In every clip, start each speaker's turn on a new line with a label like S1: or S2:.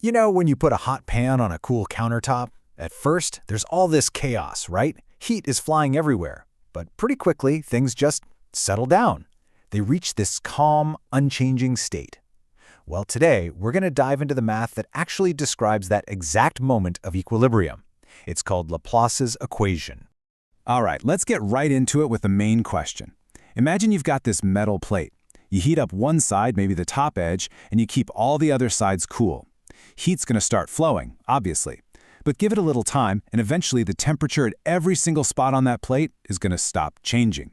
S1: You know when you put a hot pan on a cool countertop? At first, there's all this chaos, right? Heat is flying everywhere. But pretty quickly, things just settle down. They reach this calm, unchanging state. Well, today, we're going to dive into the math that actually describes that exact moment of equilibrium. It's called Laplace's equation.
S2: All right, let's get right into it with the main question. Imagine you've got this metal plate. You heat up one side, maybe the top edge, and you keep all the other sides cool. Heat's going to start flowing, obviously. But give it a little time, and eventually the temperature at every single spot on that plate is going to stop changing.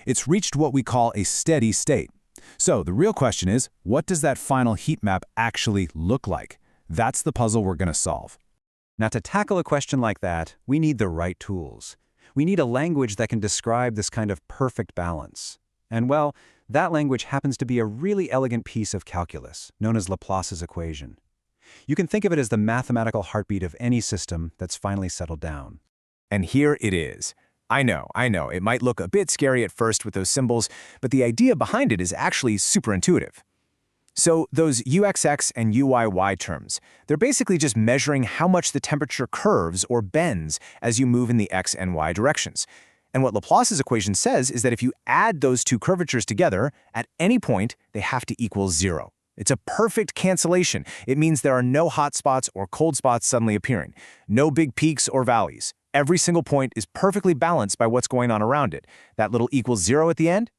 S2: It's reached what we call a steady state. So the real question is, what does that final heat map actually look like? That's the puzzle we're going to solve.
S3: Now, to tackle a question like that, we need the right tools. We need a language that can describe this kind of perfect balance. And well, that language happens to be a really elegant piece of calculus, known as Laplace's equation. You can think of it as the mathematical heartbeat of any system that's finally settled down.
S4: And here it is. I know, it might look a bit scary at first with those symbols, but the idea behind it is actually super intuitive. So those uxx and uyy terms, they're basically just measuring how much the temperature curves or bends as you move in the x and y directions. And what Laplace's equation says is that if you add those two curvatures together, at any point, they have to equal 0. It's a perfect cancellation. It means there are no hot spots or cold spots suddenly appearing, no big peaks or valleys. Every single point is perfectly balanced by what's going on around it. That little equals 0 at the end,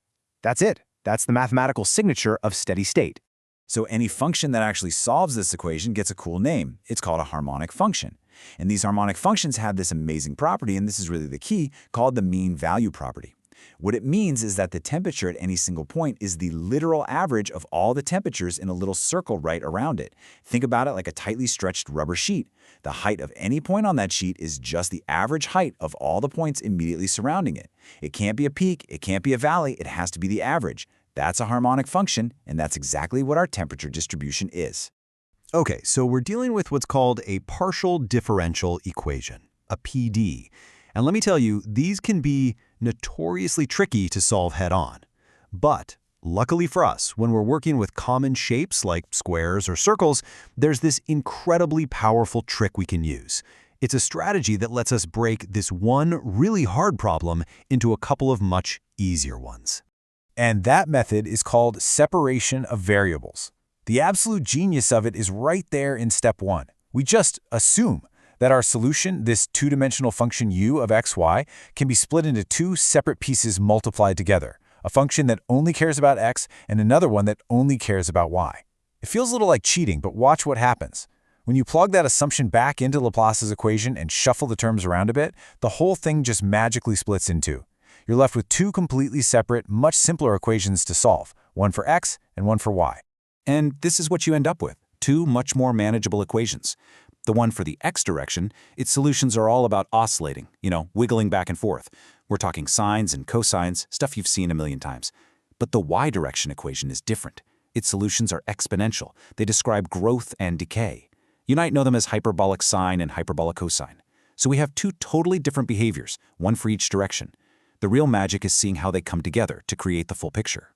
S4: that's it. That's the mathematical signature of steady state.
S2: So any function that actually solves this equation gets a cool name. It's called a harmonic function. And these harmonic functions have this amazing property, and this is really the key, called the mean value property. What it means is that the temperature at any single point is the literal average of all the temperatures in a little circle right around it. Think about it like a tightly stretched rubber sheet. The height of any point on that sheet is just the average height of all the points immediately surrounding it. It can't be a peak, it can't be a valley, it has to be the average. That's a harmonic function, and that's exactly what our temperature distribution is.
S1: Okay, so we're dealing with what's called a partial differential equation, a PD. And let me tell you, these can be notoriously tricky to solve head-on. But luckily for us, when we're working with common shapes like squares or circles, there's this incredibly powerful trick we can use. It's a strategy that lets us break this one really hard problem into a couple of much easier ones. And that method is called separation of variables. The absolute genius of it is right there in step 1. We just assume that our solution, this two-dimensional function u of xy, can be split into two separate pieces multiplied together, a function that only cares about x and another one that only cares about y. It feels a little like cheating, but watch what happens. When you plug that assumption back into Laplace's equation and shuffle the terms around a bit, the whole thing just magically splits in two. You're left with two completely separate, much simpler equations to solve, one for x and one for y.
S3: And this is what you end up with, two much more manageable equations. The one for the x direction, its solutions are all about oscillating, wiggling back and forth. We're talking sines and cosines, stuff you've seen a million times. But the y direction equation is different. Its solutions are exponential. They describe growth and decay. You might know them as hyperbolic sine and hyperbolic cosine. So we have two totally different behaviors, one for each direction. The real magic is seeing how they come together to create the full picture.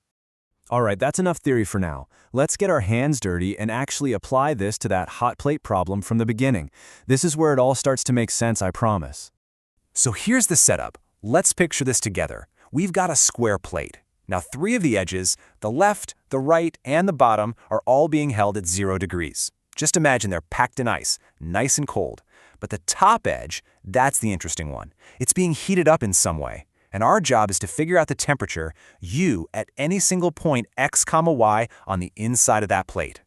S5: All right, that's enough theory for now. Let's get our hands dirty and actually apply this to that hot plate problem from the beginning. This is where it all starts to make sense, I promise.
S4: So here's the setup. Let's picture this together. We've got a square plate. Now 3 of the edges, the left, the right, and the bottom, are all being held at 0 degrees. Just imagine they're packed in ice, nice and cold. But the top edge, that's the interesting one. It's being heated up in some way. And our job is to figure out the temperature, u, at any single point x, y on the inside of that plate.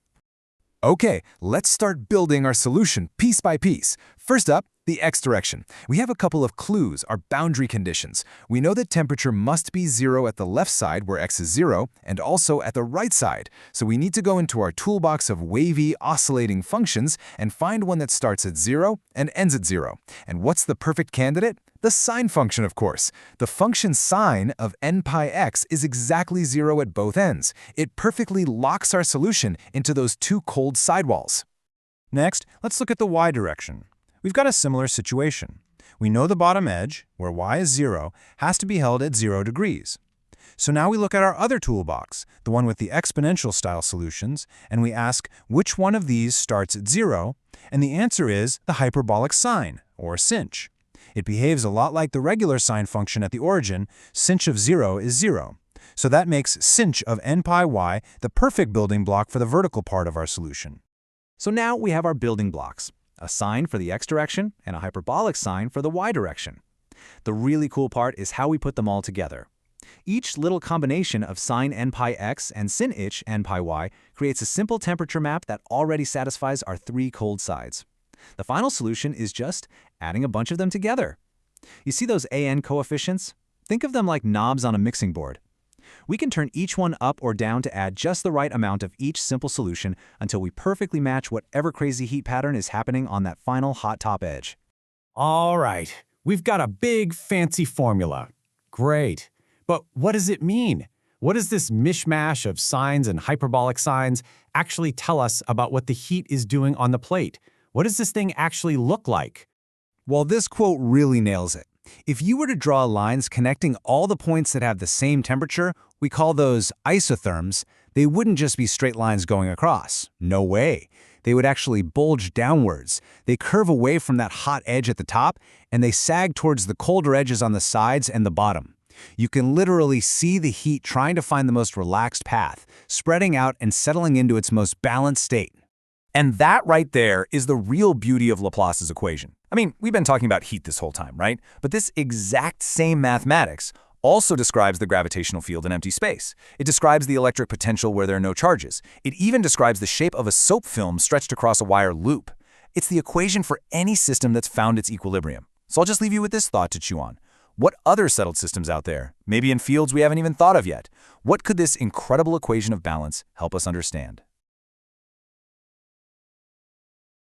S2: Okay, let's start building our solution piece by piece. First up, the x direction. We have a couple of clues, our boundary conditions. We know that temperature must be 0 at the left side where x is 0, and also at the right side. So we need to go into our toolbox of wavy, oscillating functions and find one that starts at 0 and ends at 0. And what's the perfect candidate? The sine function, of course. The function sine of n pi x is exactly 0 at both ends. It perfectly locks our solution into those two cold sidewalls.
S1: Next, let's look at the y direction. We've got a similar situation. We know the bottom edge, where y is 0, has to be held at 0 degrees.
S6: So now we look at our other toolbox, the one with the exponential style solutions, and we ask which one of these starts at 0, and the answer is the hyperbolic sine, or sinh. It behaves a lot like the regular sine function at the origin. Sinh of 0 is 0. So that makes sinh of n pi y the perfect building block for the vertical part of our solution.
S3: So now we have our building blocks, a sine for the x direction and a hyperbolic sine for the y direction. The really cool part is how we put them all together. Each little combination of sine n pi x and sin ich n pi y creates a simple temperature map that already satisfies our three cold sides. The final solution is just adding a bunch of them together. You see those an coefficients? Think of them like knobs on a mixing board. We can turn each one up or down to add just the right amount of each simple solution until we perfectly match whatever crazy heat pattern is happening on that final hot top edge.
S5: All right, we've got a big, fancy formula. Great. But what does it mean? What does this mishmash of sines and hyperbolic sines actually tell us about what the heat is doing on the plate? What does this thing actually look like?
S1: Well, this quote really nails it. If you were to draw lines connecting all the points that have the same temperature, we call those isotherms, they wouldn't just be straight lines going across. No way. They would actually bulge downwards. They curve away from that hot edge at the top, and they sag towards the colder edges on the sides and the bottom. You can literally see the heat trying to find the most relaxed path, spreading out and settling into its most balanced state.
S3: And that right there is the real beauty of Laplace's equation. I mean, we've been talking about heat this whole time, right? But this exact same mathematics also describes the gravitational field in empty space. It describes the electric potential where there are no charges. It even describes the shape of a soap film stretched across a wire loop. It's the equation for any system that's found its equilibrium. So I'll just leave you with this thought to chew on. What other settled systems out there, maybe in fields we haven't even thought of yet? What could this incredible equation of balance help us understand?